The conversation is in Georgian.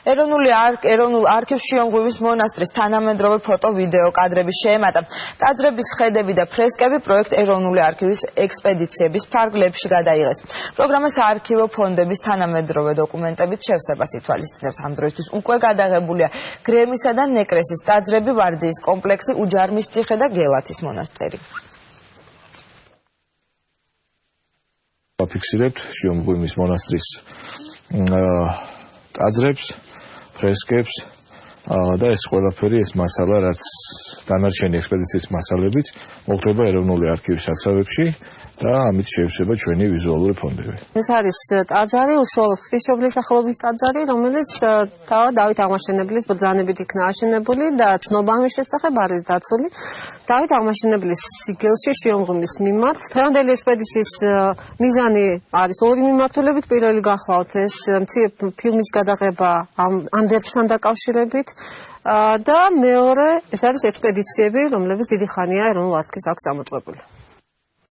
ეროვნულ არქივს შიომღვიმის მონასტრის თანამედროვე ფოტო-ვიდეო კადრების შეემატა. ტაძრების ხედები და ფრესკები პროექტ ეროვნული არქივის ექსპედიციების ფარგლებში გადაიღეს. პროგრამას არქივო ფონდების თანამედროვე დოკუმენტებით შევსებას ითვალისწინებს. ამ დროისთვის უკვე გადაღებულია გრემისა და ნეკრესის ტაძრები, ვარძიის კომპლექსი, უჯარმის ციხე და გელათის მონასტერი. ვაფიქსირებთ შიომღვიმის მონასტრის ტაძრებს, ფრესკებს და ეს ყველაფერი, ეს მასალა, რაც დანარჩენი ექსპედიციის მასალებით მოხდება ეროვნული არქივის საცავებში და ამით შეივსება ჩვენი ვიზუალური ფონდები. ეს არის ტაძარი, უშუალოდ ღვთისმშობლის სახელობის ტაძარი, რომელიც თავად დავით აღმაშენებლის ბრძანებით იქნა აშენებული და ცნობა ამის შესახებ არის დაცული დავით აღმაშენებლის სიგელში შიომღვიმის მიმართ. დღევანდელი ექსპედიციის მიზანი არის ორი მიმართულებით. პირველი გახლავთ ეს ფილმის გადაღება ამ დერჩთან დაკავშირებით და მეორე ეს არის ექსპედიციები, რომლებიც დიდი ხანია ეროვნულ არქივს აქვს გამოწყებული.